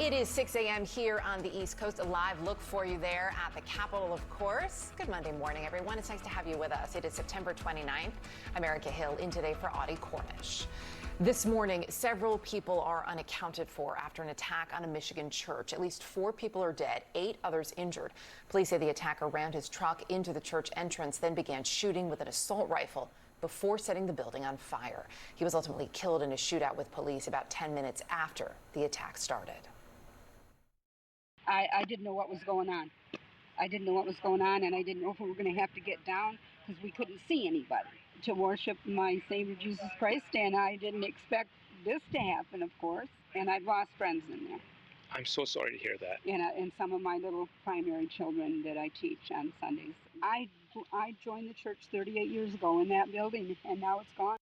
It is 6 a.m. here on the East Coast. A live look for you there at the Capitol, of course. Good Monday morning, everyone. It's nice to have you with us. It is September 29th. I'm Erica Hill in today for Audie Cornish. This morning, several people are unaccounted for after an attack on a Michigan church. At least 4 people are dead, 8 others injured. Police say the attacker rammed his truck into the church entrance, then began shooting with an assault rifle before setting the building on fire. He was ultimately killed in a shootout with police about 10 minutes after the attack started. I didn't know what was going on. I didn't know what was going on, and I didn't know if we were going to have to get down because we couldn't see anybody to worship my Savior Jesus Christ, and I didn't expect this to happen, of course, and I've lost friends in there. I'm so sorry to hear that. And some of my little primary children that I teach on Sundays. I joined the church 38 years ago in that building, and now it's gone.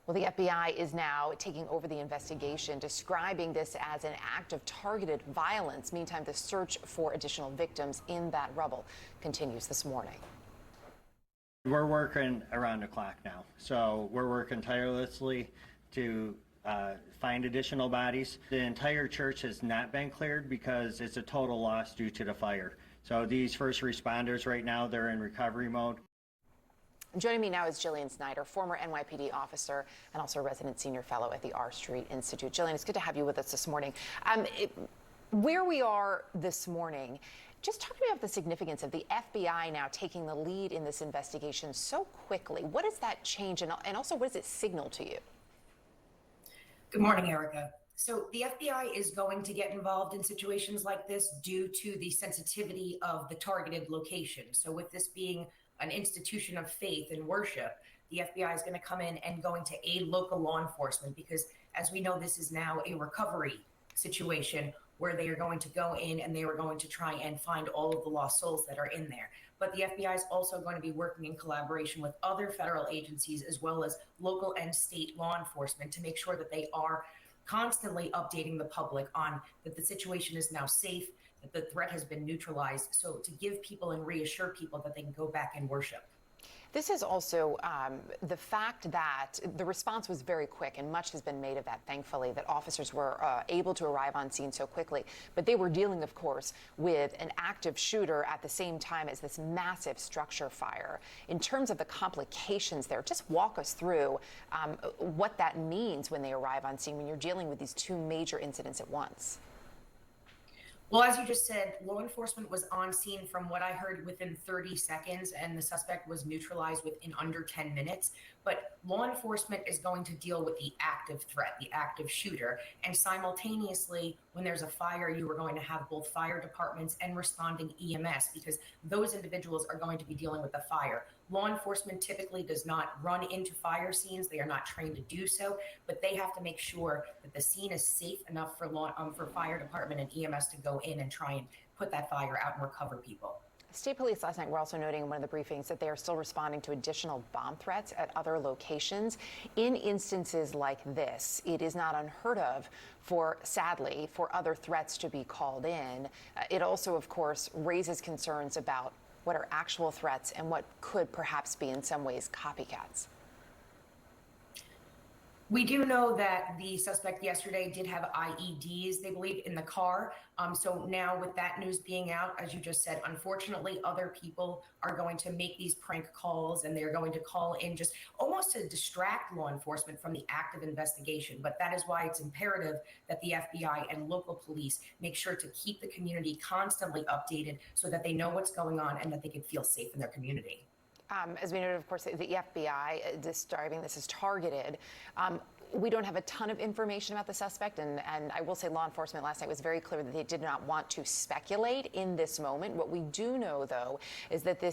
Well, the FBI is now taking over the investigation, describing this as an act of targeted violence. Meantime, the search for additional victims in that rubble continues this morning. We're working around the clock now, so we're working tirelessly to find additional bodies. The entire church has not been cleared because it's a total loss due to the fire. So these first responders right now, they're in recovery mode. Joining me now is Jillian Snider, former NYPD officer and also a resident senior fellow at the R Street Institute. Jillian, it's good to have you with us this morning. Where we are this morning, just talk to me about the significance of the FBI now taking the lead in this investigation so quickly. What does that change, and also what does it signal to you? Good morning, Erica. So the FBI is going to get involved in situations like this due to the sensitivity of the targeted location. So with this being an institution of faith and worship, the FBI is going to come in and going to aid local law enforcement because, as we know, this is now a recovery situation where they are going to go in and they are going to try and find all of the lost souls that are in there. But the FBI is also going to be working in collaboration with other federal agencies as well as local and state law enforcement to make sure that they are constantly updating the public on that the situation is now safe, that the threat has been neutralized, so to give people and reassure people that they can go back and worship. This is also the fact that the response was very quick, and much has been made of that, thankfully, that officers were able to arrive on scene so quickly. But they were dealing, of course, with an active shooter at the same time as this massive structure fire. In terms of the complications there, just walk us through what that means when they arrive on scene, when you're dealing with these 2 major incidents at once. Well, as you just said, law enforcement was on scene from what I heard within 30 seconds, and the suspect was neutralized within under 10 minutes. But law enforcement is going to deal with the active threat, the active shooter. And simultaneously, when there's a fire, you are going to have both fire departments and responding EMS because those individuals are going to be dealing with the fire. Law enforcement typically does not run into fire scenes. They are not trained to do so, but they have to make sure that the scene is safe enough for fire department and EMS to go in and try and put that fire out and recover people. State police last night were also noting in one of the briefings that they are still responding to additional bomb threats at other locations. In instances like this, it is not unheard of sadly, for other threats to be called in. It also, of course, raises concerns about what are actual threats and what could perhaps be in some ways copycats. We do know that the suspect yesterday did have IEDs, they believe, in the car. So now with that news being out, as you just said, unfortunately, other people are going to make these prank calls and they're going to call in just almost to distract law enforcement from the active investigation. But that is why it's imperative that the FBI and local police make sure to keep the community constantly updated so that they know what's going on and that they can feel safe in their community. As we noted, of course, the FBI describing this as targeted. We don't have a ton of information about the suspect, and I will say law enforcement last night was very clear that they did not want to speculate in this moment. What we do know, though, is that the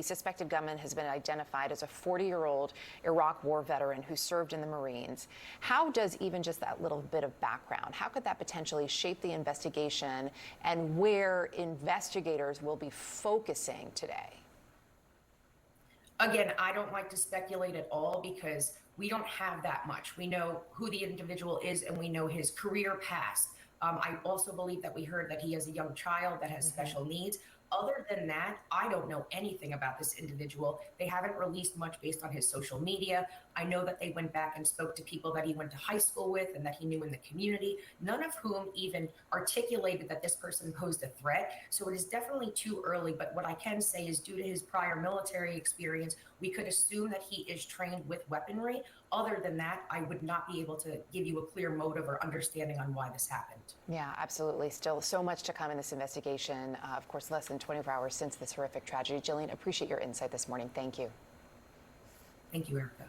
suspected gunman has been identified as a 40-year-old Iraq war veteran who served in the Marines. How does even just that little bit of background, how could that potentially shape the investigation and where investigators will be focusing today? Again, I don't like to speculate at all because we don't have that much. We know who the individual is and we know his career past. I also believe that we heard that he has a young child that has special needs. Other than that, I don't know anything about this individual. They haven't released much based on his social media. I know that they went back and spoke to people that he went to high school with and that he knew in the community, none of whom even articulated that this person posed a threat. So it is definitely too early. But what I can say is, due to his prior military experience, we could assume that he is trained with weaponry. Other than that, I would not be able to give you a clear motive or understanding on why this happened. Yeah, absolutely. Still so much to come in this investigation. Of course, less than 24 hours since this horrific tragedy. Jillian, appreciate your insight this morning. Thank you. Thank you, Erica.